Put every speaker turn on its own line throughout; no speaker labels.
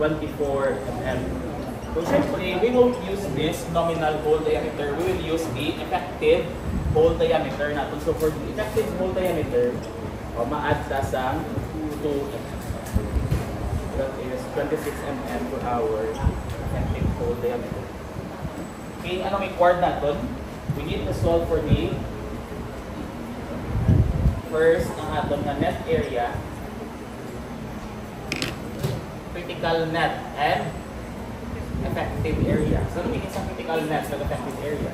24 mm. So syempre, we won't use this nominal hole diameter. We will use the effective hole diameter natin. So for the effective hole diameter, ma-add sa 2 mm. That is 26 mm per hour effective hole diameter. Okay, anong required natin? We need to solve for the first ang aton na net area, critical net, and effective area. So, ano meaning sa critical net and effective area?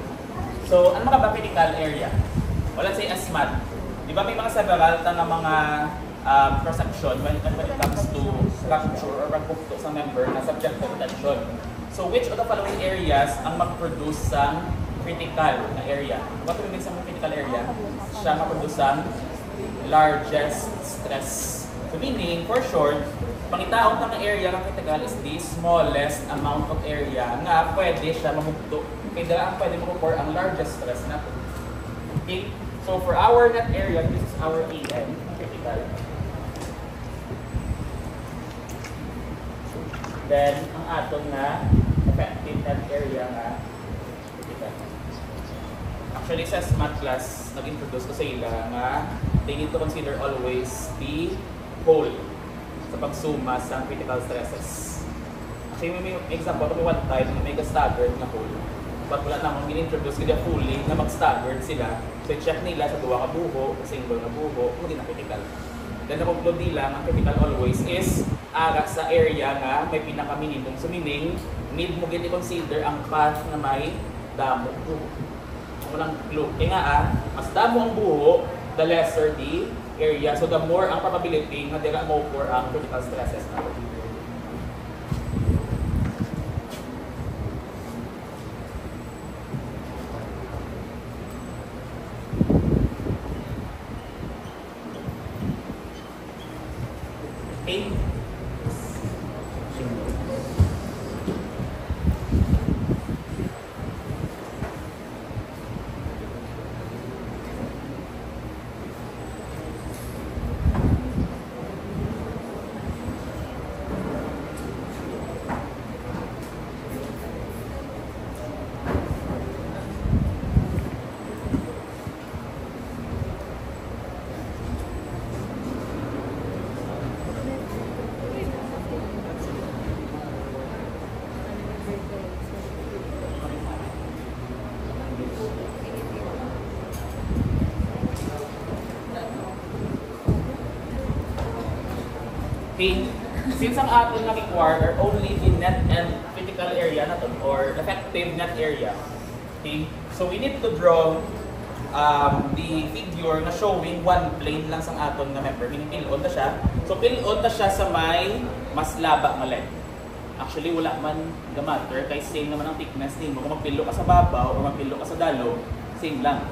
So, ano mga ba critical area? Well, let's say ASMAT. Di ba may mga several na mga cross-section when it comes to structure or pagpukto sa member na subject to tension. So, which of the following areas ang mag-produce ng critical na area? What do we mean sa critical area? Siya mag-produce ng largest stress. So, meaning, for short, pangitaon ng area ng critical is the smallest amount of area na pwede siya mamugto. Kaya pwede mag-occur ang largest stress natin. Okay? So, for our net area, this is our AN, critical. Then, ang aton na effective net area na critical. Actually, sa math class, nag-introduce ko sa ila na they need to consider always the whole sa pagsuma sa critical stresses. Actually, may example kami one time na may staggered na whole. But wala na akong in-introduce kaya fully na mag-staggered sila. So, i-check nila sa duwa ka buho, sa single na buho, hindi na critical. Then, na-conclude nila, ang critical always is ara sa area na may pinaka-minimum. So, meaning, need mo gini consider ang path na may damo buho. Walang clue. Kaya nga, mas damo ang buho, the lesser the area. So, the more ang probability na dira mo for ang critical stresses na. Okay. Okay, since ang aton na require only the net and critical area natin or effective net area. Okay, so we need to draw the figure na showing one plane lang sang aton na member, meaning pilon na siya. So pilon na siya sa may mas laba nga length. Actually wala man the matter kay same naman ang thickness nimo kung magpilo ka sa babaw o magpilo ka sa dalo, same lang.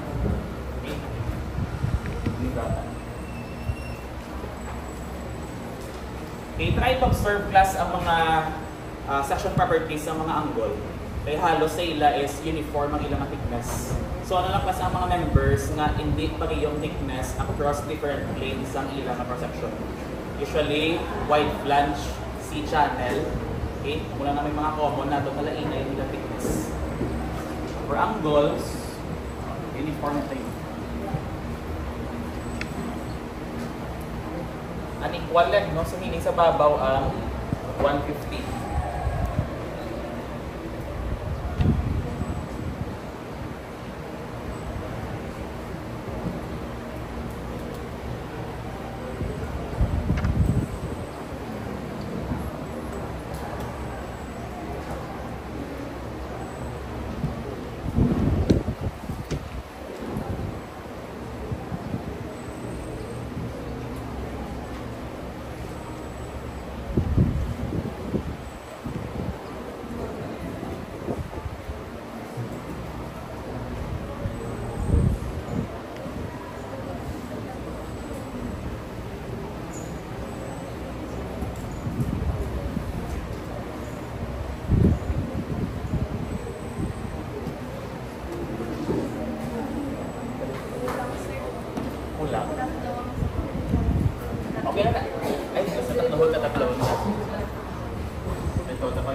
Okay. Okay, try to observe class ang mga section properties ng mga angle. Kaya halos sa ila is uniform ang ilang thickness. So ano lang class ang mga members nga hindi parehong thickness across different planes ang ilang cross-section. Usually, wide flange, C-channel. Okay, mula na may mga common na ito talain ay ilang thickness. For angles, uniform na tayo. Unequal length, no? So meaning sa babaw ang 150.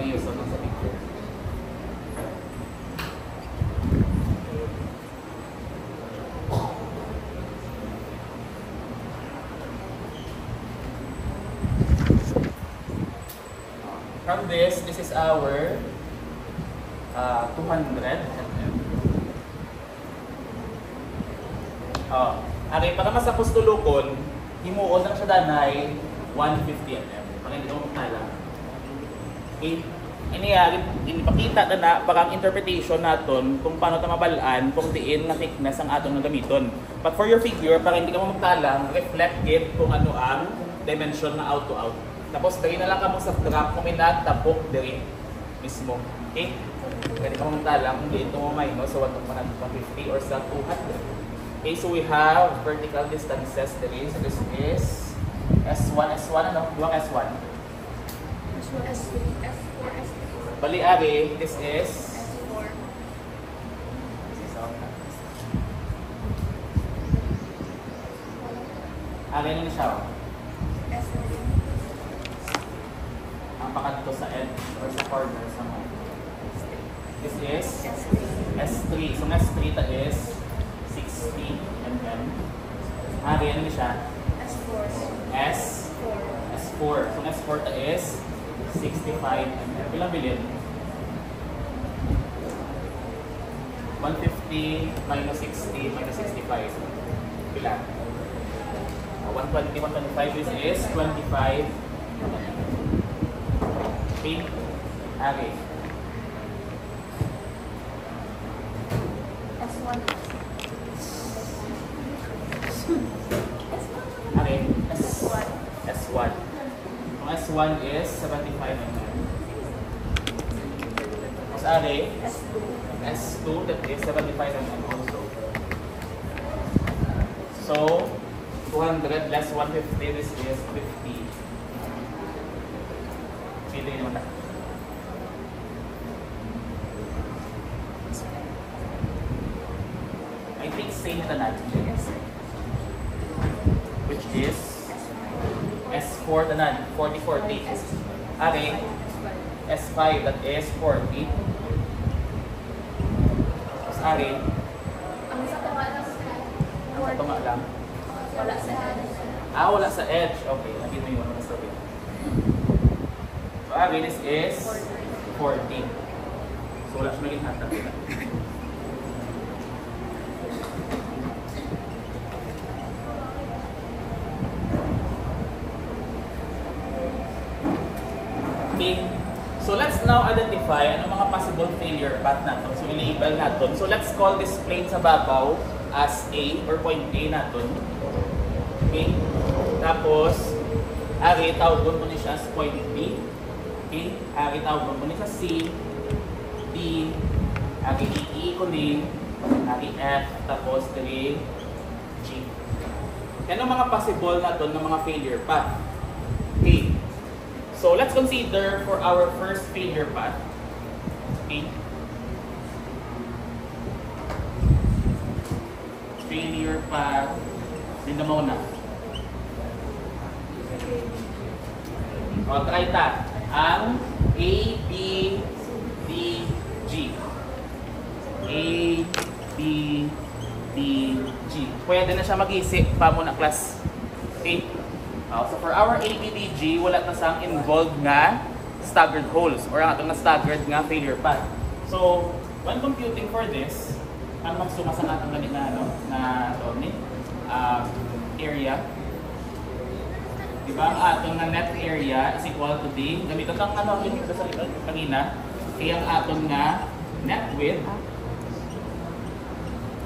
Marius sa picture. From this is our 200 mm. Okay, para masapos tulukon, himuon lang siya danay 150 mm. Para hindi mo magtala. Okay? Inipakita na parang interpretation naton kung paano ito mabalaan kung diin na thickness ang atong nagamiton. But for your figure, para hindi ka mo magtalang, reflect it kung ano ang dimension na out to out. Tapos dali na lang ka mo sa drop kung may natapok diri mismo. Okay? Pwede ka mo magtalang kung dito mo minus sa 150 or sa 200. Okay, so we have vertical distances diri. So this is S1, ano? Duwang S1.
S1, S3, S4, S3.
Bali, ari, this is
S4.
Ari na siya.
S3.
Ang pakadto sa edge or sa corner sa mga. This is
S3.
S3. So, S3 ta is 60 mm. Ari, ano siya?
S4.
S4. S4. So, S4 ta is 65 mm. Ilang bilhin? 150 minus 60 minus 65. Pila? 120, 125 is 25. Okay. Okay.
S1.
Okay.
S1.
S1. Ang S1 is 75 mm. Mas ari,
S2.
S2 that is 75 mm also. So, 200 less 150, this is 50. Pili naman na. I think same na natin. Which is S4 tanan, 40-40. Okay. S5 that is 40. Tapos okay.
Ang sa tama lang sa
Ang tama lang.
wala sa
Wala sa edge. Okay, lagi mo yun. Mas sabi. So, okay, this is 40. So, wala siya naging hatag. Okay. So, let's now identify ano mga possible failure path natin. So, i-label natin. So, let's call this plane sa babaw as A or point A natin. Okay. Tapos, ari, tawag mo ni siya as point B. Okay. Ari, tawag mo ni siya C, D, ari, E ko ni, ari, F, tapos 3, G. Yan ang mga possible natin ng mga failure path. Okay. So, let's consider for our first failure path. Okay. Failure path. Din na muna. O, try ta. Ang A, B, D, G. A, B, D, G. Pwede na siya mag-isip pa muna, class. Okay? So for our A, B, D, G, wala na siyang involved nga staggered holes or ang atong na staggered nga failure path. So, when computing for this, ano magsuma sa atong ganit na ano, na ni area. Diba? Ang atong na net area is equal to the, gamitin lang ano, yung sa kanina, ay ang atong nga net width,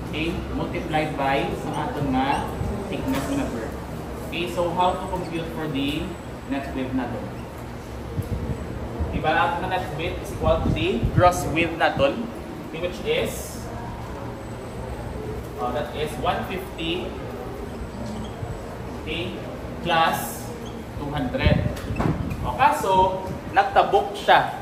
okay, multiplied by ang atong nga thickness number. Okay, so how to compute for the net width natin? Diba, ang atong net width is equal to the gross width natin, which is, that is 150, okay, plus 200. O kaso, nagtabok siya.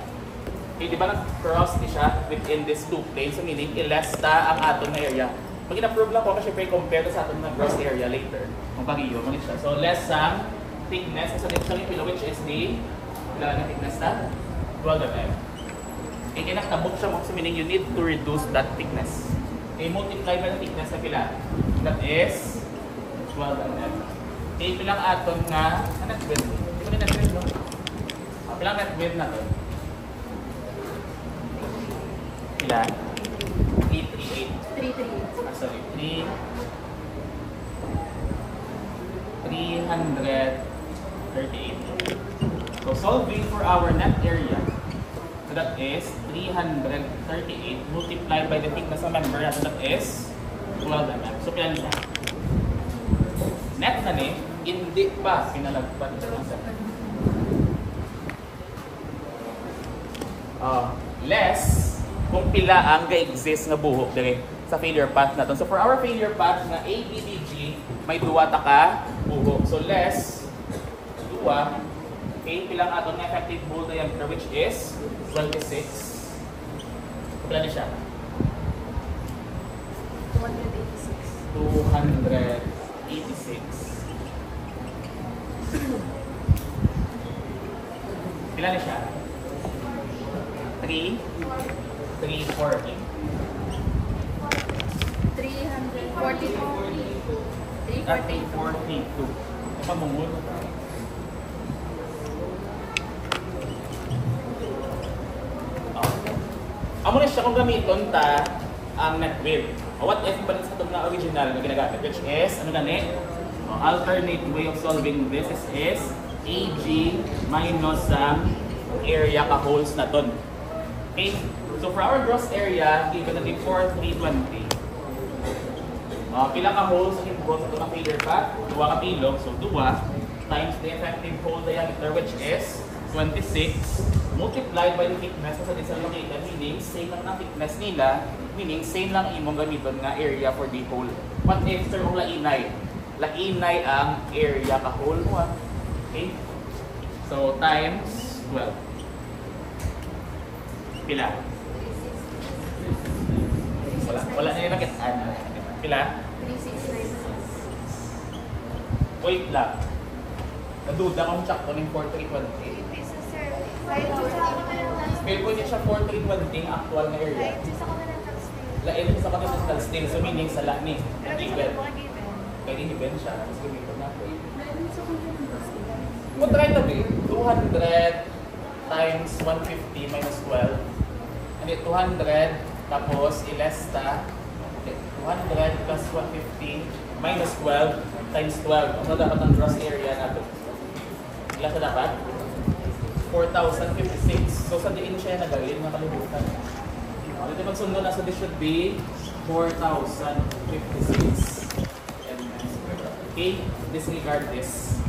Okay, di ba nag-cross di siya within these two planes? So meaning, ilesta ang atom na area. Pag in-approve lang ko kasi compare to sa atom na gross area later. Kung pag-iyo, manit siya. So less ang thickness. So dito siya yung which is the, ilan ang thickness na? 12 mm. Okay, kinakabok siya mo, meaning you need to reduce that thickness. Okay, multiply by the thickness na pila. That is 12 mm. Okay, pilang aton nga, net width. Hindi ko na net width, no? Pilang net width na to. Pila? 338.
338.
Sorry, 338. So solving for our net area. So that is 338 multiplied by the thickness of member. So that is 12 mm. So pilan siya? Net na ni, hindi pa pinalagpan. Less kung pila ang ga-exist nga buhok dire sa failure path natin. So for our failure path na ABBG, may duwa ta ka buhok. So less duwa, okay, pilang aton nga effective hole diameter which is 26. Pila na siya? 286. Pila na siya? 340.
342.
342. Apa mungul? Amo na siya kung gamiton ta ang net width. What if ba sa itong na original na ginagamit, which is, ano na ni? Alternate way of solving this is AG minus ang area ka holes na ton. Okay? So for our gross area, given natin 4,320. Pila ka holes ang involved sa itong failure path? 2 ka pilog. So 2 times the effective hole diameter which is 26 multiplied by the thickness sa isang located, meaning same lang ang thickness nila, meaning same lang imong gamiton nga area for the hole. What if sir mong lainay? Lainay ang area ka hole mo. Okay? So times 12. Pila? Wala na yung nakitaan. Pila?
369.
Wait lang. Naduda kung check ko ng 4320. Pero pwede siya 4320 actual na area. Lain sa continental steel. So meaning sa ni. Given. Kaya given siya. Tapos gamitin natin. Kung try na ba 200 times 150 minus 12. And 200 tapos ilesta 200 plus 150 minus 12 times 12. Ano dapat ang gross area natin? Ilan sa dapat? 4,056. So sa diin siya nagalin, nakalimutan. Dito magsundo na, so this should be 4,056. Okay, disregard this.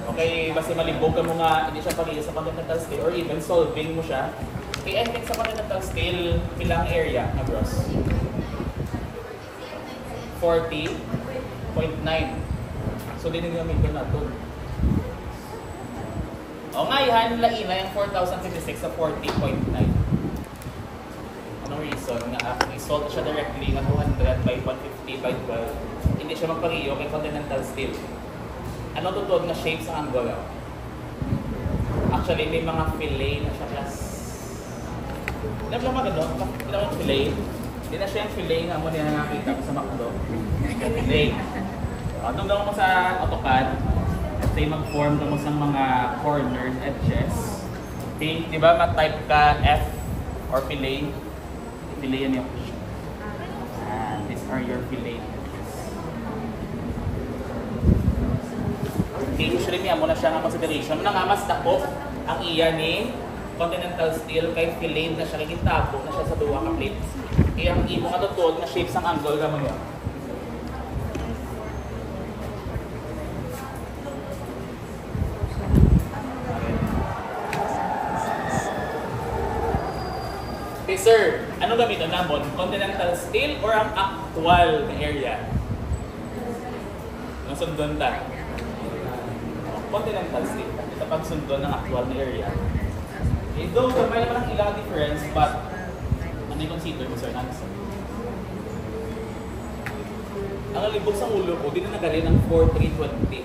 Okay, basta malibog ka mo nga, hindi siya pag-iis sa continental scale or even solving mo siya. Okay, I think sa continental scale, ilang area na gross? 40.9. So din yung gamitin natin. O nga, ihan laina yung 4,056 sa 40.9. Anong reason? Nga i-solve siya directly na 200 by 150 by 12. Hindi siya magpariyo kay continental steel. Ano tutuog na shape sa angle? Actually, may mga fillet na siya plus. Alam mo mga gano'n? Alam mo yung fillet? Hindi na siya yung fillet nga mo niya nakakita ko sa McDo. Fillet. Doon daw mo sa AutoCAD. At say mag-form mo sa mga corners, edges. Okay, di ba mag-type ka F or fillet? Fillet yan yung these are your fillet edges. Okay, usually may amo na siya ng consideration. Muna nga mas takop ang iya ni continental steel kay fillet na siya, kikintabo na siya sa duwa ka plate. Kaya ang imo nga tutod na shapes ng angle ka mo yun. Okay, sir, ano gamitin namon? Continental steel or ang actual na area? Ang sundon ta? Continental steel. Ito pag sundon ng actual na area. Okay, though may naman ang ilang difference, but ano yung consider mo, sir, answer? Ang libog sa ulo ko, dito nagalin ng 4,320.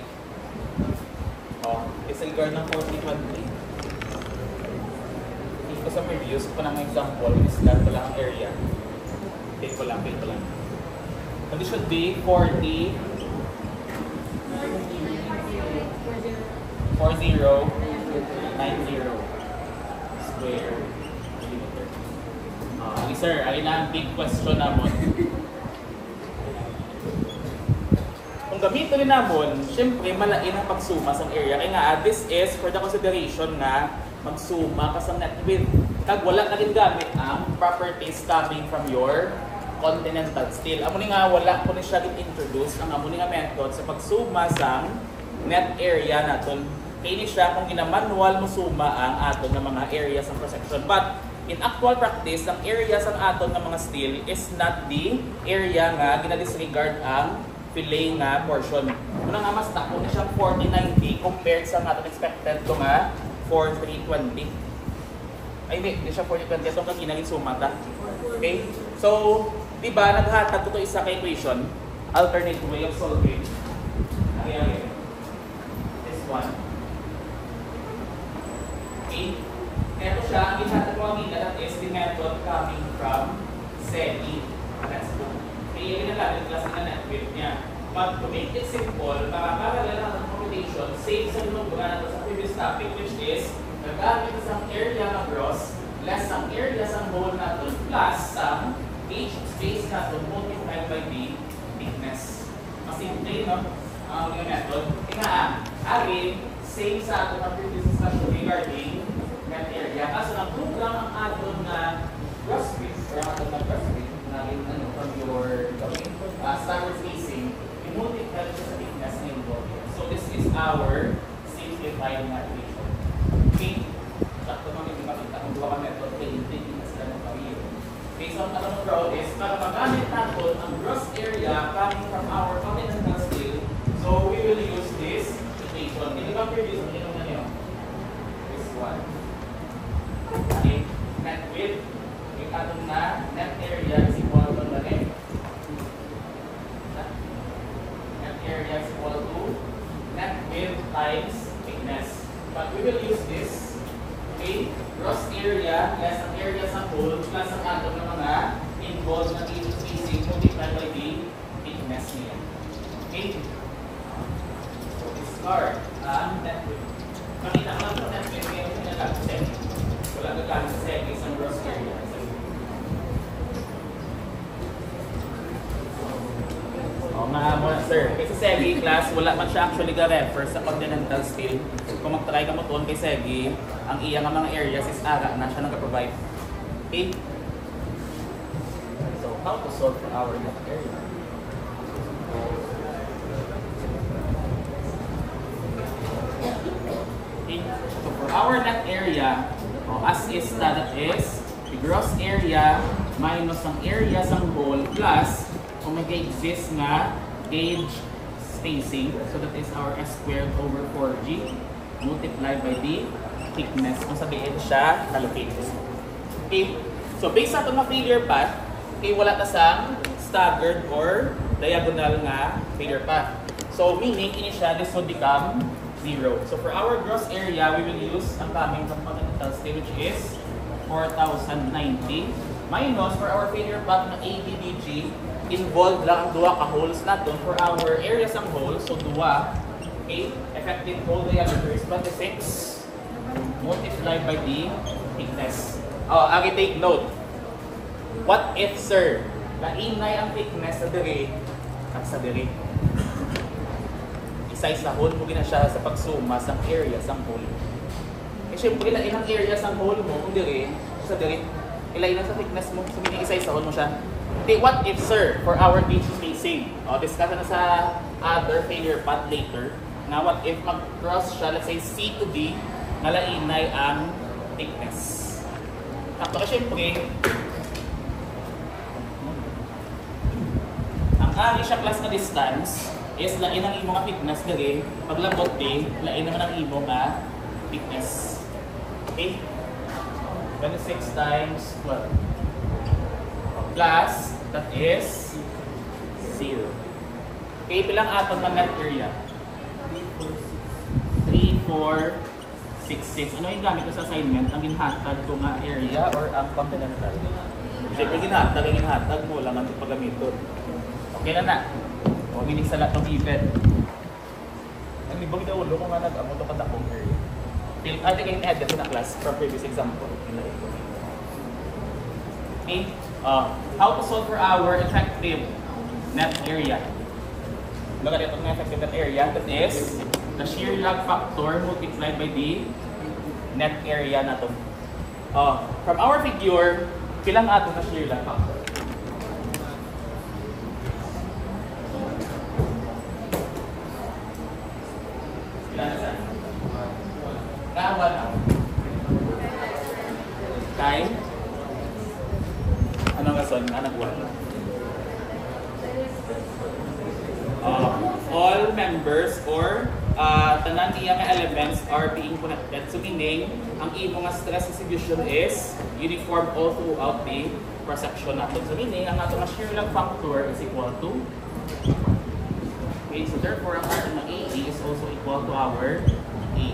Disregard ng 4,320. ko sa previous ko ng example, is lang ko lang ang area. Take ko lang. And this should be 40 square millimeter. Sir, alin na ang big question naman. Kung gamitin rin naman, syempre malain ang pagsuma sa area. Kaya nga, this is for the consideration na magsuma ka sa net width. Kag wala na rin gamit ang properties coming from your continental steel. Amo ni nga wala ko ni siya introduce ang amo ni nga method sa pagsuma sa net area naton. Kaya ni siya kung ginamanual mo suma ang aton ng mga areas ng cross-section. But in actual practice, ang areas ng aton ng mga steel is not the area nga ginadisregard ang fillet nga portion. Muna nga mas tako na siyang 4090 compared sa aton expected ko nga 4320. Ay hindi siya 4020. Itong kaginagin sumata. Okay? So, di ba naghatag ko ito isa ka equation, alternate way of solving. Nangyari. This one. Okay? Ito siya, ang ginhatag ko ang that is the method coming from SEMI. That's good. Kaya yun na lang, yung class na net width niya. But to make it simple, makakagala lang ang computation, same sa nung na ito sa previous topic, which is nagamit isang area na gross less ang area sa hole natin plus ang each space natin multiplied by the thickness. Mas simple, no? Ang method. Kaya again, same sa ato ng previous discussion regarding net area. Kaso nag-prove lang ang aton na gross width or ang aton na gross width from your standard spacing, i-multiply siya sa thickness na involved. So this is our simplified equation. Okay? Sakto naman yung makita kung gawa ka method kay thickness na ng pamilyo. Okay, so ang alam mo is para magamit natin ang gross area coming from our continental steel, so we will use this equation. Hindi ba previous mo yun na nyo? This one. Okay, net width. Yung atong na net area is equal to the net area is equal to net width times thickness. But we will use this. Okay, gross area less ang area sa whole plus ang atong ng mga involved na spacing multiplied by the thickness niya. Okay? So, discard ang net width. Makita ko lang sa net width ngayon kung nagkakot sa SEMI. Wala nagkakot sa SEMI isang gross area. Mga monster. Kaya sa SEGI class, wala man siya actually ga-refer sa continental steel. Kung mag-try ka mo tuon kay SEGI, ang iya nga mga areas is ara na siya nag-provide. Okay? So, how to solve for our net area? Okay? So, for our net area, as is that is the gross area minus ang area sang hole plus kung mag-exist nga gauge spacing, so that is our S squared over 4G multiplied by the thickness kung sabihin siya na-locate. Okay, so based sa itong failure path, okay, wala na sang staggered or diagonal nga failure path. So meaning, ini siya, this would become 0. So for our gross area, we will use ang coming from continental steel, which is 4,090 minus for our failure path na ABDG, involved lang ang duwa ka holes natin for our areas ng hole. So duwa, okay, effective hole diameter is 26 multiplied by the thickness. Oh, agi take note. What if, sir, lainay ang thickness sa diri at sa diri? Isa sa hole mo gina siya sa pagsuma sa areas ng hole. Eh syempre, lain ang areas ng hole mo kung diri sa diri. Ilain sa thickness mo, so meaning isa hole mo siya. Okay, what if, sir, for our gauge spacing? Discuss na sa other failure path later. Na what if mag-cross siya, let's say C to D, nalainay ang thickness. Tapos syempre, ang ari siya class na distance is lain ang imong nga thickness diri. Paglabot di, lain naman ang imong nga thickness. Okay? 26 times 12. Plus, that is 0. Okay, pilang aton ng net area? 3, 4, 6, 6. Ano yung gamit ko sa assignment? Ang ginhatag ko nga area or ang continental? Siyempre ginhatag mo lang ang pagamiton. Okay na na. O, minig sa lahat ng event. Ang libang na ulo kung nga nag-amo ito kadakong area. I think I can add that to the class from previous example. Okay. How to solve for our effective net area. Look at it, ang effective net area. That is the shear log factor multiplied by the net area na to. From our figure, kilang ato na shear log factor? Kawan ako. Time? Anong rason? Anong buwan? All members or tanan niya nga elements are being connected. So meaning, ang imo nga stress distribution is uniform all throughout the cross-section natin. So meaning, ang ato nga shear log factor is equal to okay, so therefore, ang ato nga AE is also equal to our A.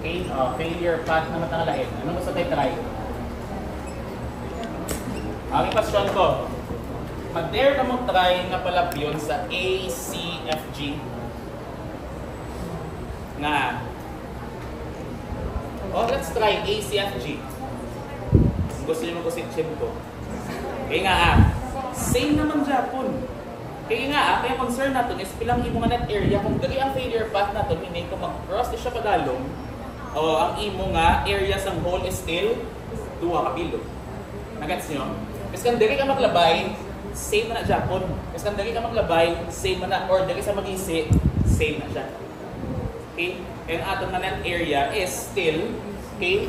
Okay, failure path na matangalain. Ano gusto tayo try? Ang question ko, mag-dare na mo try nga pala yun sa ACFG nga. Let's try ACFG. Gusto niyo mag-usip-chip ko. Kaya nga same naman Japon. Kaya nga kaya concern natin is pilang imo nga net area kung dali ang failure path natin, meaning kung mag-cross di siya padalong, ang imo nga area sang hole is still 2 kabilog. Nagets niyo? Kasi kung dali ka maglabay, same na Japon. Kasi kung dali ka maglabay, same na, or dali sa mag-isi, same na siya. Okay? And aton na net area is still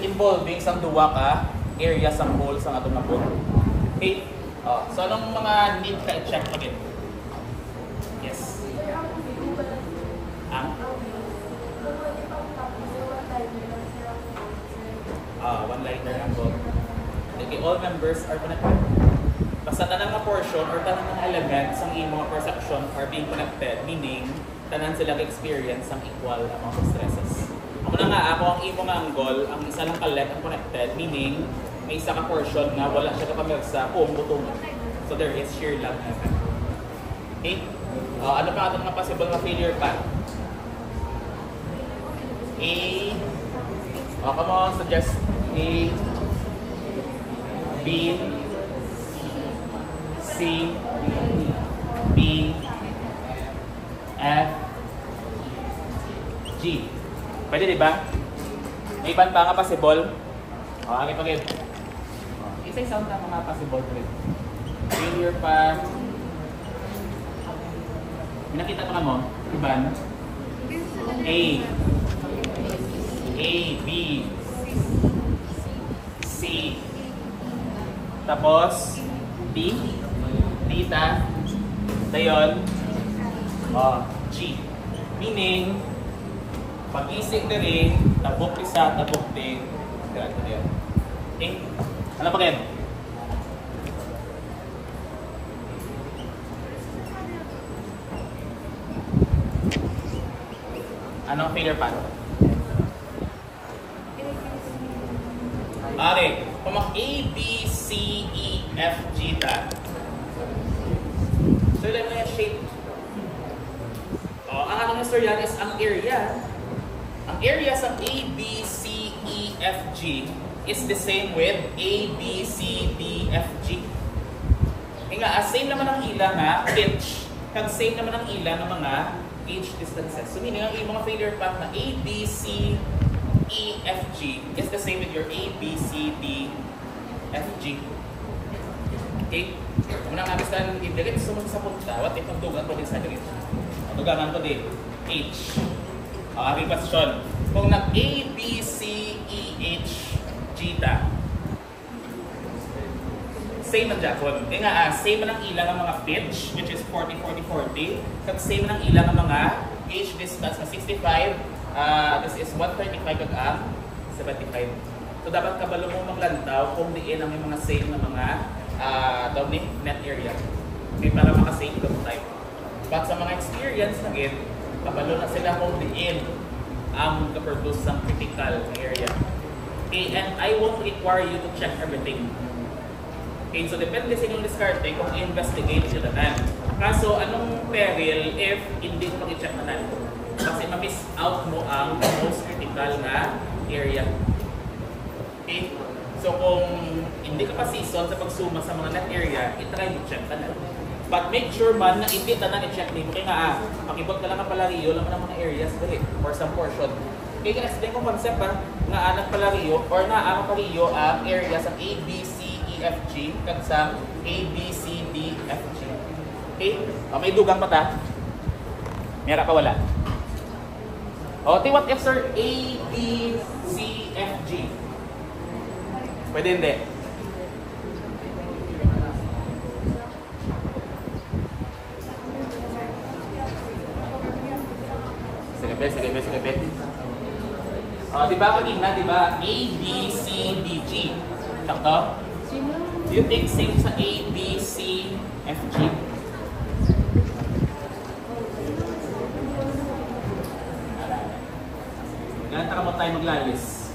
involving sang 2 ka area sang hole sang aton na po. Okay? So anong mga need ka i-check ulit? Yes. One-liner lang po. Okay, all members are connected. Basta tanang na portion or tanang na elements ang imo perception are being connected, meaning tanan silang experience ang equal amount of stresses. Ako na nga, ako ang imo nga angle, ang isa lang kalet ang connected, meaning may isa ka portion na wala siya kapamirsa kung butong. So there is shear log effect. Okay? Ano pa itong mga possible na failure path? Come on, suggest A, B, C, D, F, G. Pwede diba? May iban pa nga possible? Okay, pag-ibig. Isa-isang na mga possible to it. Failure path. May nakita pa ka mo? Iban? A, B, C, tapos D, theta, dayon, G. Meaning, pag-isig na rin, tabok isa, tabok din, ganito din. Okay? Ano pa rin? Ano ang failure path? Okay. Kung mag-A, B, C, E, F, G, ta. So, ilan na yung shape. Ang anong istoryan is ang area. Ang area sa A, B, C, E, F, G is the same with A, B, C, D, F, G. Nga, same naman ang ila nga, pitch. Kag same naman ang ila ng mga age distances. So, meaning ang mga failure path na A, B, C, E, F, G is the same with your A, B, C, D, F, G. Okay? Kung nang nabis ka ng ibigay, sumunod sa punta, what if ang dugan ko din sa direct? Ang dugan ko din, H. Aking question. Kung nag A, B, C, E, H, G ta, same ang Japon. Kaya nga, same ang ilang ng mga pitch, which is 40, 40, 40. Kag same ang ilang ng mga age distance na 65. This is 135 kag ang 75. So dapat kabalo mo maglantaw kung diin ang mga same na mga net area. Okay, para makasave ka mo type. But sa mga experience na gid, kabalo na sila kung diin ang ka-produce ng critical area. Okay, and I won't require you to check everything. Okay, so depende sa inyong diskarte kung i-investigate nyo na nan. Kaso, anong peril if hindi mo i-check na nan? Kasi ma-miss out mo ang most critical na area. Okay? So kung hindi ka pa season sa pagsuma sa mga net area, i-try mo check ka na. But make sure man na hindi na i-check mo. Kaya nga, makibot ka lang ang palariyo lang ng mga areas dali for some portion. Kaya ka-explain kong concept nga anak palariyo or nga ang palariyo ang areas ng A, B, C, E, F, G kag sa A, B, C, D, F, G. Okay? May dugang mata. Meron ka wala. Okay, what if sir A, B, C, F, G? Pwede hindi. Sige, bet. Diba kanina, diba? A, B, C, D, G. Sakto? Do you think same sa A, B, C, F, G? Ganun taka mo tayo maglalis.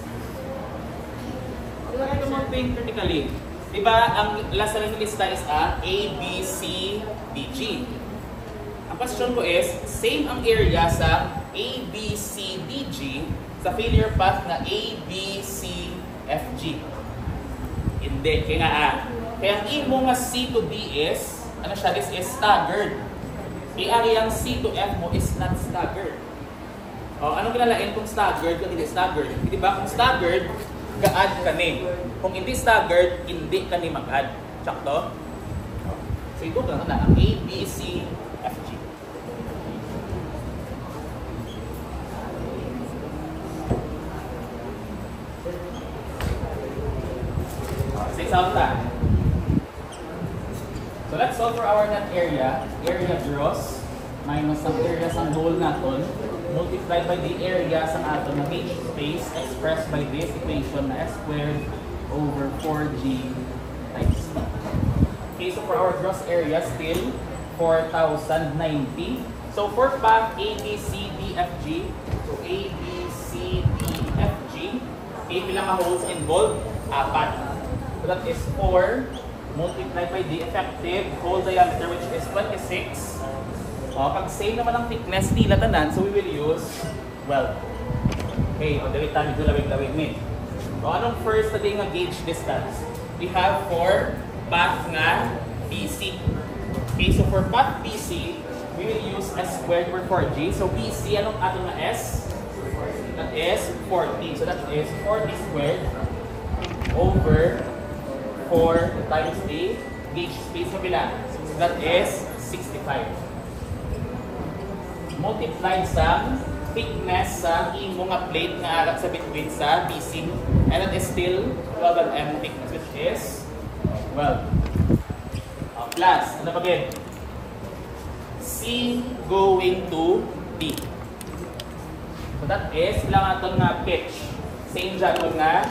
Diba ito mo think critically? Diba ang last na lista is A, B, C, D, G. Ang question ko is, same ang area sa A, B, C, D, G sa failure path na A, B, C, F, G. Hindi. Kaya nga Kaya ang imo nga C to D is, ano siya, this is staggered. Ang C to F mo is not staggered. Anong kinalain kung staggered kung hindi staggered? Di ba? Kung staggered, ga-add ka ni. Kung hindi staggered, hindi ka ni mag-add. Sakto? So ito ka na, ang A, B, C, F, G. Say something. So let's solve for our net area. Area gross minus ang area sa whole naton multiplied by the area sa aton na H space expressed by this equation na S squared over 4G times T. Okay, so for our gross area still 4,090. So for path A, B, C, D, F, G, so A, B, C, D, F, G, okay, bilang holes involved? 4. So that is 4 multiplied by the effective hole diameter which is 26. Pag same naman ang thickness nila tanan, so we will use 12. Okay, dali tayo dito lawig-lawig ni. So anong first na nga gauge distance? We have for path nga BC. Okay, so for path BC, we will use S squared over 4G. So BC, anong ating nga S? That is 40. So that is 40 squared over 4 times the gauge space mo bilang. So that is 65. Multiplied sa thickness sa imo nga plate nga arat sa between sa BC, and that is still 12 mm thickness which is 12. Plus, ano pa again? C going to D. So that is ilang aton nga pitch. Same dyan nga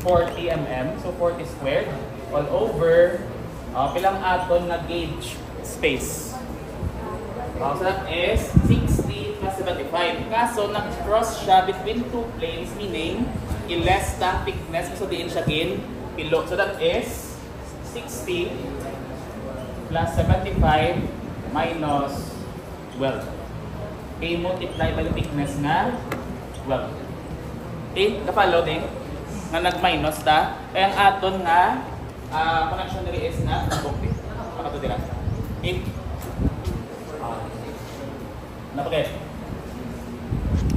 40 mm, so 40 squared all over pilang aton nga gauge space. So that is 60 plus 75. Kaso nag-cross siya between two planes, meaning i-less the thickness, so diin siya gin below. So that is 60 plus 75 minus 12. Okay, multiply by the thickness na 12. Okay, kapalo din nga nag-minus ta. Kaya ang aton nga connection nila is na okay. Pakato dira. Okay. Napakit.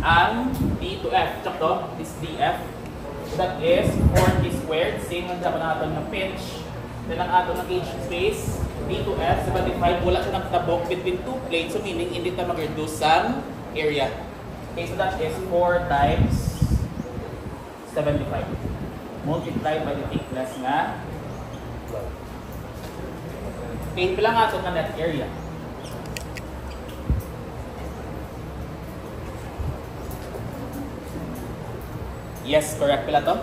Ang D to F, sakto, is DF. So that is 40 squared. Same ang dapat natin ng pitch. Then ang ato ng gauge space, D to F, 75. Wala siya nagtabok between two planes. So meaning, hindi tayo mag-reduce sa area. Okay, so that is 4 times 75. Multiplied by the thickness nga 12. Okay, bilang ato ng net area. Yes, correct pala to?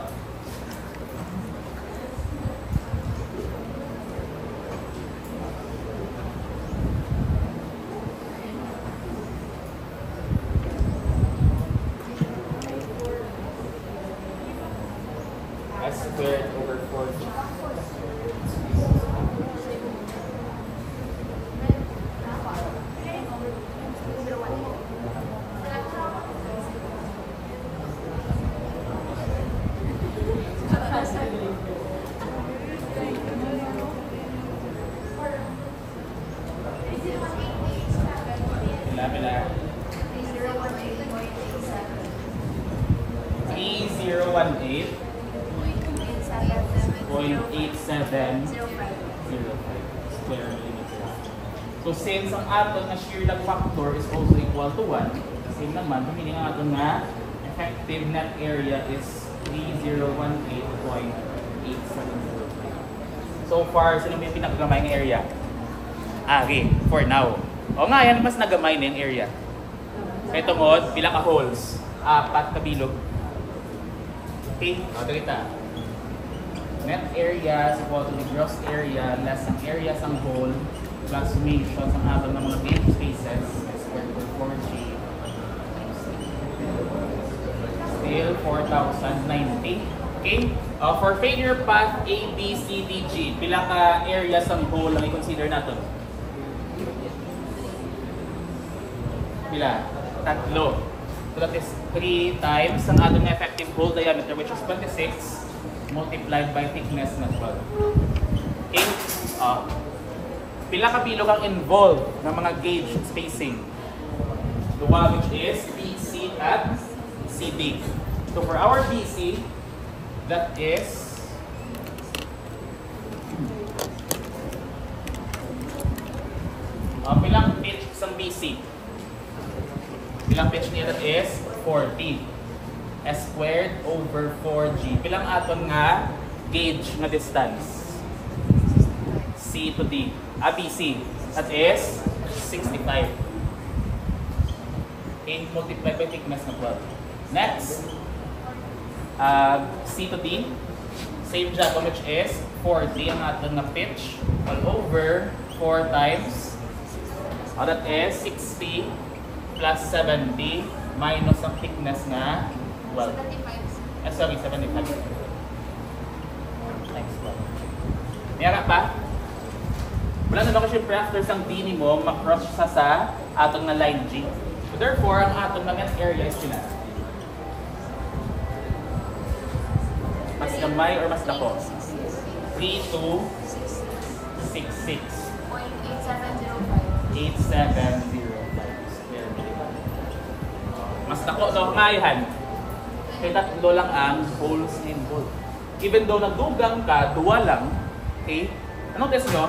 squared over 4g. Pila. 3018.8705 square millimeter. So since ang aton na shear lag factor is also equal to 1, same naman, meaning ang aton na effective net area is 3018.8705. So far, sino may pinakagamay ng area? Okay, for now. O nga, yan mas nagamay na yung area. Kaya tungod, pila ka holes? 4 ka bilog. Okay, o kita. Net area is equal to the gross area less ang area sang hole plus summation sang aton ng mga gauge spaces squared over 4g. Still 4,090. Okay? For failure path A, B, C, D, G, pila ka area sang hole ang i-consider natin? Pila? 3. So that is 3 times ang ating effective hole diameter, which is 26 multiplied by thickness na 12. Okay? Pila ka bilog ang involved ng mga gauge spacing? Duwa, which is BC at CD. So for our BC, that is pilang pitch sang BC? Pilang pitch niya, that is 40 S squared over 4g. Pilang aton nga gauge nga distance? C to D. BC. That is 65. And multiplied by thickness na 12. Next, C to D. Same job, which is 40 ang aton nga pitch all over 4 times. That is 60 plus 70 minus ang thickness na 12. 75. Next one. Mayara pa? Wala na ako siyempre after sang D ni mo, makross sa atong na line G. So therefore, ang atong na net area is sila. Mas gamay or mas dako? 3266. 8705. Mas dako no, ngayon. Kaya tatlo lang ang holes involved. Even though nagdugang ka, duwa lang, okay? Anong test nyo?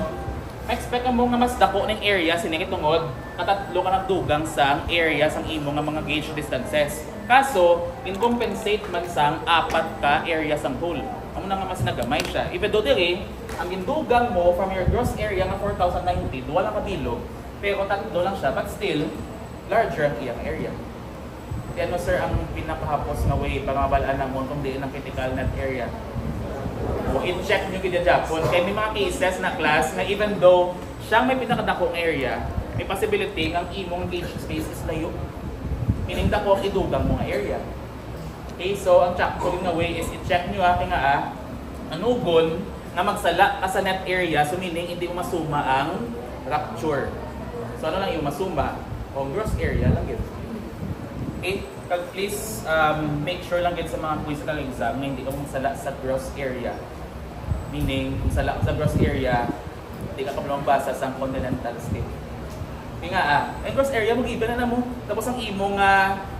Ma-expect mo nga mas dako ng area, sinigit tungod, katatlo ka nagdugang sa area sang imo nga mga gauge distances. Kaso, incompensate man sang 4 ka area sang hole. Amo na nga mas nagamay siya. Even though diri, ang indugang mo from your gross area nga 4,090, duwa lang kabilog, pero tatlo lang siya, but still, larger ang iyang area. Kaya ano sir, ang pinakahapos na way para mabalaan na mo kung di ng critical net area. O in-check nyo gina Japon. Kaya may mga cases na class na even though siyang may pinakadakong area, may possibility ang imong gauge space is layo. Meaning dako ang idugang mga area. Okay, so ang check na way is i-check nyo nga anugon na magsala ka sa net area, so meaning hindi mo masuma ang rupture. So ano lang yung masuma? O gross area lang yun. Okay, please make sure lang din sa mga physical exam na hindi ka magsala sa gross area. Meaning, kung sala sa gross area, hindi ka mabasa sa continental state. Kaya nga, ang gross area, mag-iba na mo. Tapos ang imong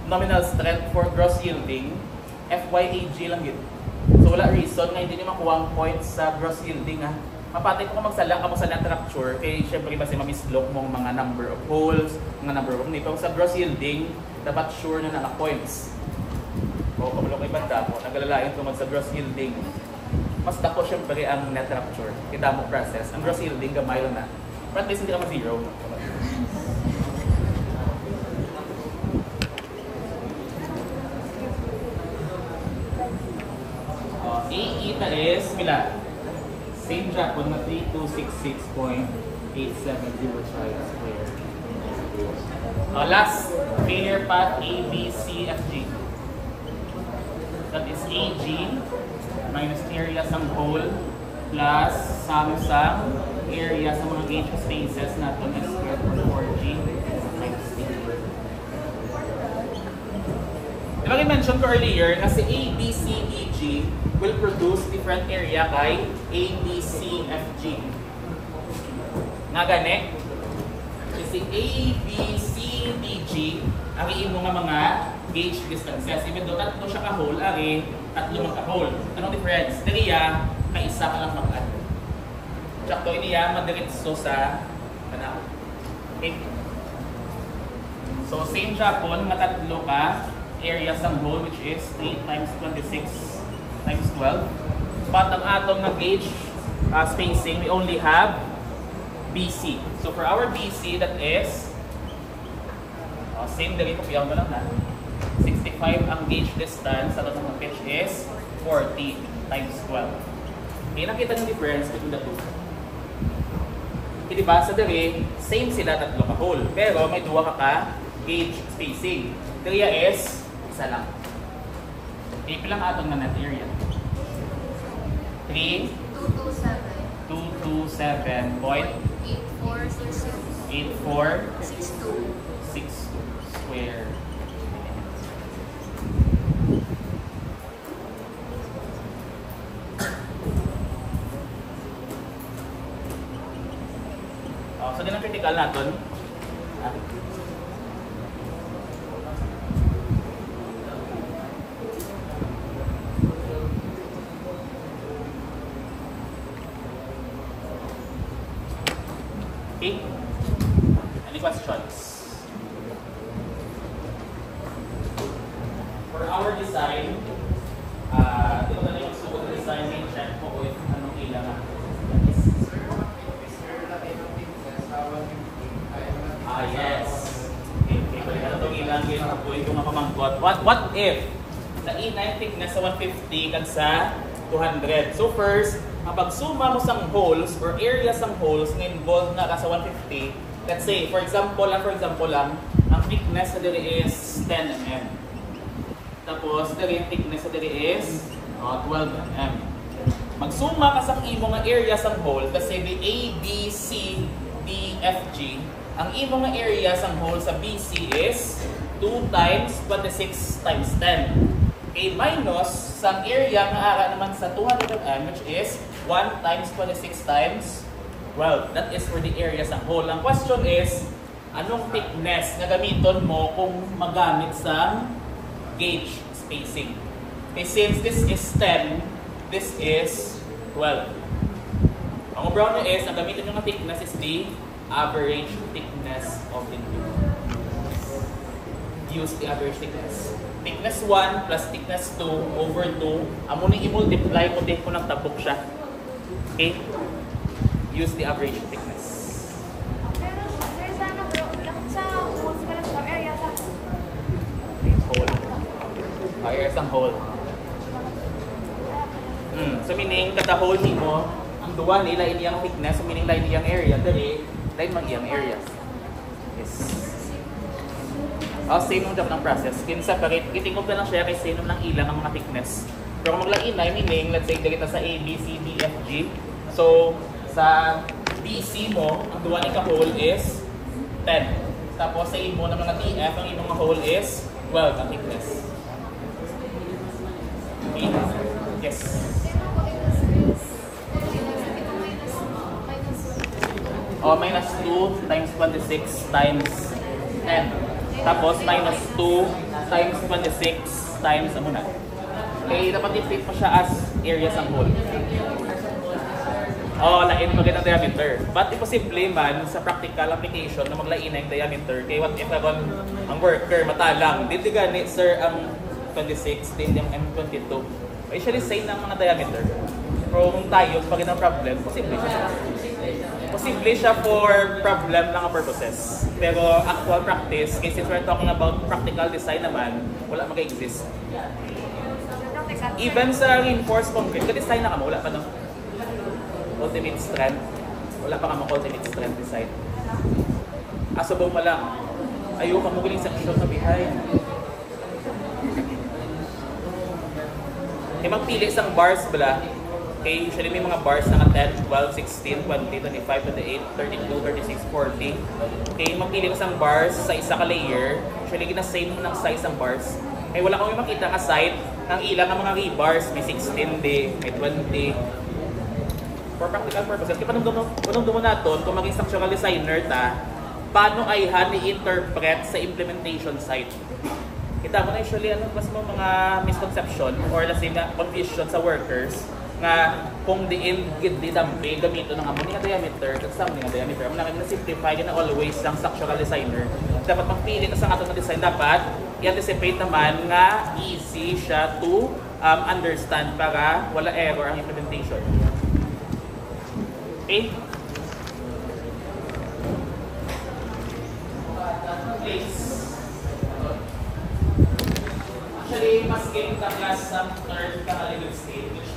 nominal strength for gross yielding, FYAG lang yun. So wala reason nga hindi nyo makuha ang points sa gross yielding. Mapatay ko kung magsala ka mo sa net rupture, kaya syempre kasi mamislok mong mga number of holes, mga number of nito. Sa gross yielding, dapat sure na naka-points. O kamulong kay banda mo, nagalalayan tungkol sa gross yielding. Mas dako syempre ang net rupture. Kita mo process. Ang gross yielding, gamay na. But at least hindi ka ma-zero. A-eta is, pila? Same Japon na 3266.8705 square. Last, failure path A, B, C, F, G. That is AG minus area sang hole plus sum sang area sa mga gauge spaces natin is squared for 4G times D. Diba I-mention ko earlier na si A, B, C, D, G will produce different area kay A, B, C, F, G. Nga gani? Kasi A, B, C, D, G ang iimo nga mga gauge distances. Even though tatlo siya ka-hole, ari tatlo mang ka-hole. Anong difference? Diriya, kaisa ka lang mag-add. Tsakto iniya, madiretso sa kanal. Okay? So, same siya po, matatlo ka area sang hole which is 3 times 26 times 12. But ang atong na gauge spacing, we only have BC. So for our BC, that is same dali ko piyaw mo lang na 65 ang gauge distance sa atong pitch is 40 times 12. Okay, nakita ng difference between the two. Okay, diba? Sa dali, same sila tatlo ka hole. Pero may duwa ka gauge spacing. Dali is isa lang. Okay, pilang atong na net area? 3 227.8462 square. So din ang critical natin. Okay? Any questions? For our design, ito na yung suot design may check mo if anong kailangan. Yes. Okay, balik na itong ilang kailangan po yung mga pamangkot. What if na E9 thickness sa 150 kag sa 200? So first, ang pagsuma mo sang holes or area sang holes na involved na ka sa 150, let's say, for example lang, ang thickness na diri is 10 mm. Tapos, diri ang thickness na diri is 12 mm. Magsuma ka sa imo nga area sang hole, kasi the A, B, C, D, F, G, ang imo nga area sang hole sa BC is 2 times 26 times 10. Okay, minus sang area nga ara naman sa 200 mm which is 1 times 26 times 12. That is for the area sang hole. Ang question is, anong thickness na gamiton mo kung magamit sa gauge spacing? Okay, since this is 10, this is 12. Ang brown is, ang gamitin nyo nga thickness is the average thickness of the tube. Use the average thickness. Thickness 1 plus thickness 2 over 2. Amo nang i-multiply mo din kung nagtabok siya. Okay? Use the average thickness.
Pero, sir, sana bro, lang sa holes ka lang sa area sa
Hole. Area sang hole. So meaning, kada hole nimo, ang duwa nila iniyang thickness, so meaning lain iyang area, dali, lain mang iyang area. Yes. Same ng job ng process. Separate, itingog na lang siya kay same ng ilang ang mga thickness. Pero kung maglainay, meaning, let's say, dito sa A, B, C, D, F, G. So, sa BC mo, ang duwa ni ka-hole is 10. Tapos sa imo ng mga DF, ang imong hole is 12 ang thickness. Okay? Yes. Minus 2 times 26 times 10. Tapos, minus 2 times 26 times, ano na? Okay, dapat i-fit mo siya as area sang hole. Lain maganda ang diameter. But imposible man sa practical application na maglain na yung diameter. Kaya what if ang worker matalang, dito gani, sir, ang 26, din yung M22. Usually, same ng mga diameter. Pero kung tayo, pag ang problem, posible siya. Posible siya for problem lang ang purposes. Pero actual practice, since we're talking about practical design naman, wala mag-exist. Even sa reinforced concrete, ka-design na ka mo, wala pa ng ultimate strength. Wala pa ka mo ultimate strength design. Asubong mo lang. Ayoko mo galing section na behind. Kaya magpili isang bars bala. Okay, usually may mga bars na 10, 12, 16, 20, 25, 28, 32, 36, 40. Okay, magpili ka isang bars sa isa ka layer. Usually gina-same ng size ng bars. Kaya wala kami makita ka site ng ilang ng mga rebars. May 16 day, may 20. For practical purposes, kaya panong dumo natin kung maging structural designer ta, paano ay i-interpret sa implementation site. Kita mo na usually ano mas mo mga misconception or let's say na confusion sa workers nga kung diin gid di dampe gamito ng amo nga diameter kasam nga diameter amo na simplify na always ang structural designer dapat magpili ka sa ato nga design dapat i-anticipate naman nga easy siya to understand para wala error ang implementation. Okay? Please. Actually, mas game ka class sa third ka legal stage.